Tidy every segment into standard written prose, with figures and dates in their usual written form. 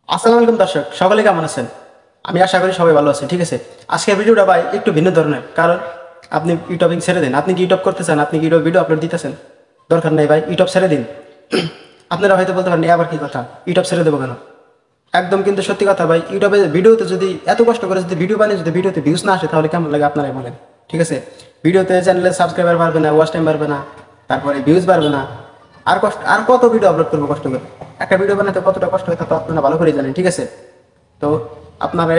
আসসালামু আলাইকুম দর্শক, সকলে কেমন আছেন? আমি আশা করি সবাই ভালো আছেন। ঠিক আছে, আজকের ভিডিওটা ভাই একটু ভিন্ন ধরনের, কারণ আপনি ইউটিউবিং ছেড়ে দিন। আপনি কি ইউটিউব করতে চান? আপনি কি ইউটিউব ভিডিও আপলোড দিতেছেন? দরকার নেই ভাই, ইউটিউব ছেড়ে দিন। আপনারা হয়তো বলতে পারেন আবার কি কথা, ইউটিউব ছেড়ে দেবো কেন? একদম কিন্তু সত্যি কথা ভাই, ইউটিউবে ভিডিওতে যদি এত কষ্ট করে যদি ভিডিও বানিয়ে যদি ভিডিওতে ভিউজ না আসে তাহলে কেমন লাগে আপনারাই বলেন। ঠিক আছে, ভিডিওতে চ্যানেলে সাবস্ক্রাইবার বাড়বে না, ওয়াচ টাইম বাড়বে না, তারপরে ভিউজ বাড়বে না, আর কত ভিডিও আপলোড করবো কষ্ট করে? একটা ভিডিও বানাতে কতটা কষ্ট হয় তা তো আপনারা ভালো করে জানেন। ঠিক আছে, তো আপনারা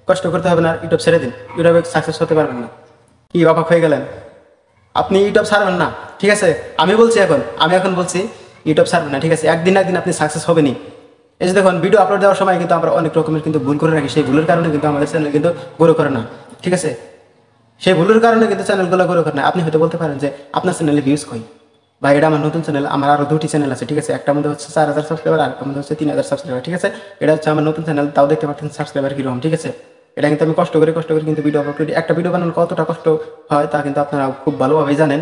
কষ্ট করতে হবে না, ইউটিউব ছেড়ে দিন, ইউটিউবে সাকসেস হতে পারবেন না। কি অবাক হয়ে গেলেন? আপনি ইউটিউব ছাড়বেন না? ঠিক আছে, আমি এখন বলছি ইউটিউব ছাড়বেন না। ঠিক আছে, একদিন আপনি সাকসেস হবেনই। এই যে দেখুন, ভিডিও আপলোড দেওয়ার সময় কিন্তু আমরা অনেক রকমের কিন্তু ভুল করে রাখি, সেই ভুলের কারণে কিন্তু আমাদের চ্যানেল কিন্তু গ্রো করে না। ঠিক আছে, সেই ভুলের কারণে কিন্তু চ্যানেলগুলো গ্রো করে না। আপনি হয়তো বলতে পারেন যে আপনার চ্যানেলে ভিউজ কই? বা এটা আমার নতুন চ্যানেল, আমার আরও দুটি চ্যানেল আছে। ঠিক আছে, একটার মধ্যে হচ্ছে 4000 সাবস্ক্রাইবার, আর একটা মধ্যে হচ্ছে 3000 সাবস্ক্রাইবার। ঠিক আছে, এটা হচ্ছে আমার নতুন চ্যানেল, তাও দেখতে পাচ্ছেন সাবস্ক্রাইবার কীরকম। ঠিক আছে, এটা কিন্তু আমি কষ্ট করে কিন্তু ভিডিও আপলোড করি। একটা ভিডিও বানানো কতটা কষ্ট হয় তা কিন্তু আপনারা খুব ভালোভাবেই জানেন।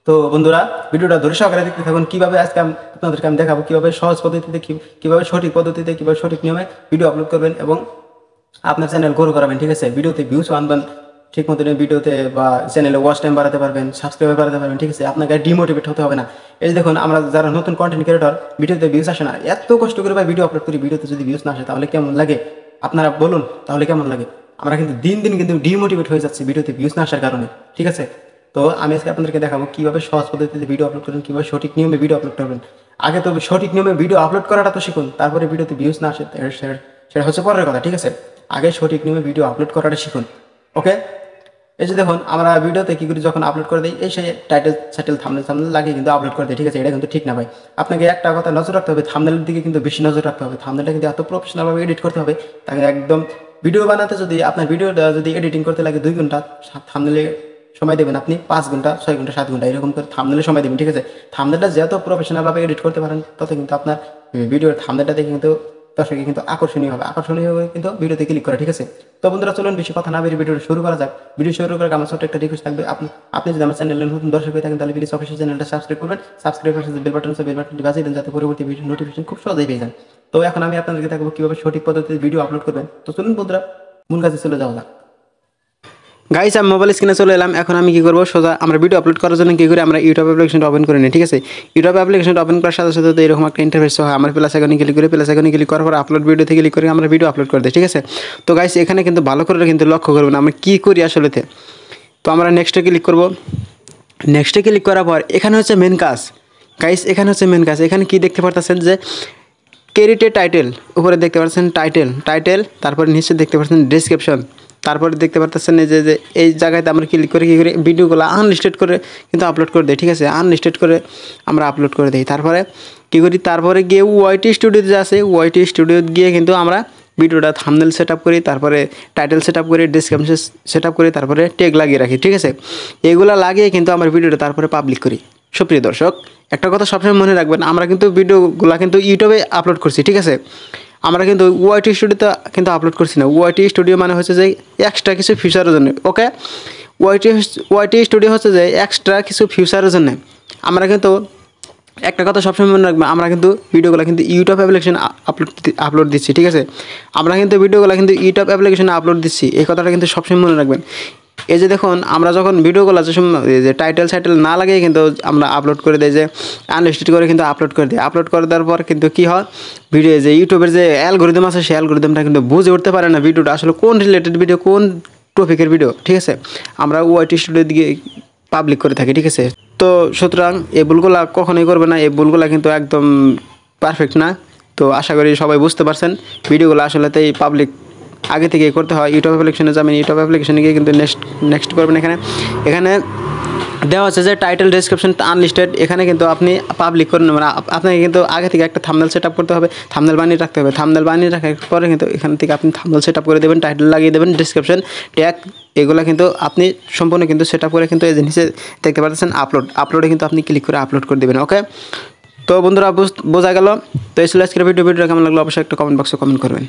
তো বন্ধুরা, ভিডিওটা ধরে সহকারে দেখতে থাকুন। কীভাবে আজকে আপনাদেরকে আমি দেখাবো কীভাবে সহজ পদ্ধতিতে, কীভাবে সঠিক পদ্ধতিতে, কীভাবে সঠিক নিয়মে ভিডিও আপলোড করবেন এবং আপনার চ্যানেল গ্রো করাবেন। ঠিক আছে, ভিডিওতে ভিউজ আনবেন ঠিক মতো, ভিডিওতে বা চ্যানেলে ওয়াচ টাইম বাড়াতে পারবেন, সাবস্ক্রাইবার বাড়াতে পারবেন। ঠিক আছে, আপনাকে ডিমোটিভেট হতে হবে না। এই দেখুন, আমরা যারা নতুন কন্টেন্ট ক্রিয়েটর, ভিডিওতে ভিউজ আসে না, এত কষ্ট করে ভিডিও আপলোড করি, ভিডিওতে যদি ভিউজ না আসে তাহলে কেমন লাগে? আপনারা বলুন, তাহলে কেমন লাগে? আমরা কিন্তু দিন দিন কিন্তু ডিমোটিভেট হয়ে যাচ্ছি ভিডিওতে ভিউজ না আসার কারণে। ঠিক আছে, তো আমি আজকে আপনাদেরকে দেখাবো কীভাবে সহজ পদ্ধতিতে ভিডিও আপলোড করবেন, কীভাবে সঠিক নিয়মে ভিডিও আপলোড করবেন। আগে তো সঠিক নিয়মে ভিডিও আপলোড করাটা তো শিখুন, তারপরে ভিডিওতে ভিউজ না আসে সেটা হচ্ছে পরের কথা। ঠিক আছে, আগে সঠিক নিয়মে ভিডিও আপলোড করাটা শিখুন। ওকে, এই যে দেখুন, আমরা ভিডিওতে কী করি, যখন আপলোড করে দিই, এই সে টাইটেল থাম্বনেল লাগিয়ে কিন্তু আপলোড করে দিই। ঠিক আছে, এটা কিন্তু ঠিক না ভাই। আপনাকে একটা কথা নজর রাখতে হবে, থাম্বনেলের দিকে কিন্তু বেশি নজর রাখতে হবে। থাম্বনেলটা কিন্তু এত প্রফেশনালভাবে এডিট করতে হবে, তাকে একদম ভিডিও বানাতে যদি আপনার ভিডিওটা যদি এডিটিং করতে লাগে 2 ঘন্টা, থাম্বনেলে সময় দেবেন আপনি 5 ঘন্টা, 6 ঘন্টা, 7 ঘন্টা, এরকম করে থাম্বনেলে সময় দেবেন। ঠিক আছে, থাম্বনেলটা যত প্রফেশনালভাবে এডিট করতে পারেন তত কিন্তু আপনার ভিডিওর থাম্বনেলটা দেখে কিন্তু দর্শকে কিন্তু আকর্ষণীয় হবে কিন্তু ভিডিওতে ক্লিক করে। ঠিক আছে, তো বন্ধুরা চলুন বেশি কথা না বেরিয়ে ভিডিওটা শুরু করা যাক। ভিডিও শুরু করার আমার ছোট্ট একটা রিকোয়েস্ট থাকবে, আপনি যদি আমার চ্যানেলে নতুন দর্শক হয়ে থাকেন তাহলে প্লিজ অবশ্যই চ্যানেলটা সাবস্ক্রাইব করবেন। সাবস্ক্রাইব করে বেল বাটনটি বাজিয়ে দেন যাতে পরবর্তী ভিডিও নোটিফিকেশন খুব সহজেই পেয়ে যান। তো এখন আমি আপনাদেরকে দেখাবো কীভাবে সঠিক পদ্ধতিতে ভিডিও আপলোড করবেন। তো চলুন বন্ধুরা, মূল কাজে চলে যাওয়া যাক। গাইস, আমি মোবাইল স্ক্রিনে চলে এলাম। এখন আমি কী করবো, সোজা আমরা ভিডিও আপলোড করার জন্য কী করি, আমরা ইউটিউব অ্যাপ্লিকেশনটা ওপেন করে নিই। ঠিক আছে, ইউটিউব অ্যাপ্লিকেশনটা ওপেন করার সাথে সাথে এরকম একটা ইন্টারফেস হয়। আমরা প্লাস আইকনে ক্লিক করার পর আপলোড ভিডিওতে ক্লিক করে আমরা ভিডিও আপলোড করে দিই। ঠিক আছে, তো গাইস এখানে কিন্তু ভালো করে কিন্তু লক্ষ্য করবেন আমরা কী করি আসলেতে। তো আমরা নেক্সটে ক্লিক করব। নেক্সটে ক্লিক করার পর এখানে হচ্ছে মেন কাজ। গাইস এখানে হচ্ছে মেন কাজ। এখানে কী দেখতে পারতেছেন যে ক্যারিটে টাইটেল, উপরে দেখতে পাচ্ছেন টাইটেল, তারপরে নিচে দেখতে পাচ্ছেন ডেসক্রিপশন, তারপরে দেখতে পাচ্ছেন যে এই জায়গাতে আমরা ক্লিক করে কী করি, ভিডিওগুলো আনলিস্টেড করে কিন্তু আপলোড করে দিই। ঠিক আছে, আনলিস্টেড করে আমরা আপলোড করে দিই। তারপরে কী করি, তারপরে গিয়ে ওয়াইটি স্টুডিওতে যে আছে, ওয়াইটি স্টুডিও গিয়ে কিন্তু আমরা ভিডিওটা থাম্বনেল সেট আপ করি, তারপরে টাইটেল সেট আপ করি, ডেসক্রিপশন সেট আপ করি, তারপরে ট্যাগ লাগিয়ে রাখি। ঠিক আছে, এগুলো লাগিয়ে কিন্তু আমরা ভিডিওটা তারপরে পাবলিক করি। সুপ্রিয় দর্শক, একটা কথা সবসময় মনে রাখবেন, আমরা কিন্তু ভিডিওগুলো কিন্তু ইউটিউবে আপলোড করছি। ঠিক আছে, আমরা কিন্তু ওয়াইটি স্টুডিওতে কিন্তু আপলোড করছি না। ওয়াইটি স্টুডিও মানে হচ্ছে যে এক্সট্রা কিছু ফিচারের জন্য। ওকে, ওয়াইটি স্টুডিও হচ্ছে যে এক্সট্রা কিছু ফিচারের জন্য। আমরা কিন্তু একটা কথা সবসময় মনে রাখবেন, আমরা কিন্তু ভিডিওগুলো কিন্তু ইউটিউব অ্যাপ্লিকেশন আপলোড দিচ্ছি। ঠিক আছে, আমরা কিন্তু ভিডিওগুলো কিন্তু ইউটিউব অ্যাপ্লিকেশনে আপলোড দিচ্ছি, এই কথাটা কিন্তু সবসময় মনে রাখবেন। এই যে দেখুন, আমরা যখন ভিডিওগুলো যে টাইটেল না লাগিয়ে কিন্তু আমরা আপলোড করে দিই, যে আনলিস্টেড করে কিন্তু আপলোড করে দিই। আপলোড করে দেওয়ার পর কিন্তু কী হয়, ভিডিও যে ইউটিউবের যে অ্যালগরিদম আছে, সেই অ্যালগরিদমটা কিন্তু বুঝে উঠতে পারে না ভিডিওটা আসলে কোন রিলেটেড ভিডিও, কোন টপিকের ভিডিও। ঠিক আছে, আমরা ওয়াইটি স্টুডিও দিকে পাবলিক করে থাকি। ঠিক আছে, তো সুতরাং এই ভুলগুলো কখনোই করবে না, এই ভুলগুলো কিন্তু একদম পারফেক্ট না। তো আশা করি সবাই বুঝতে পারছেন, ভিডিওগুলো আসলে তাই পাবলিক আগে থেকে করতে হয়। ইউটিউব অ্যাপ্লিকেশনে যাবেন, ইউটিউব অ্যাপ্লিকেশনে গিয়ে কিন্তু নেক্সট করবেন। এখানে দেওয়া আছে যে টাইটেল ডেসক্রিপশন আনলিস্টেড, এখানে কিন্তু আপনি পাবলিক করেন, মানে আপনাকে কিন্তু আগে থেকে একটা থাম্বনেল সেট আপ করতে হবে, থাম্বনেল বানিয়ে রাখতে হবে। থাম্বনেল বানিয়ে রাখার পরে কিন্তু এখান থেকে আপনি থাম্বনেল সেট আপ করে দেবেন, টাইটেল লাগিয়ে দেবেন, ডেসক্রিপশন, ট্যাগ, এগুলো কিন্তু আপনি সম্পূর্ণ কিন্তু সেট আপ করে কিন্তু এই জিনিসে দেখতে পাচ্ছেন আপলোডে কিন্তু আপনি ক্লিক করে আপলোড করে দেবেন। ওকে, তো বন্ধুরা বোঝা গেল। তো এই ছিল আজকের ভিডিওটা কেমন লাগলো অবশ্যই একটা কমেন্ট বক্সে কমেন্ট করবেন।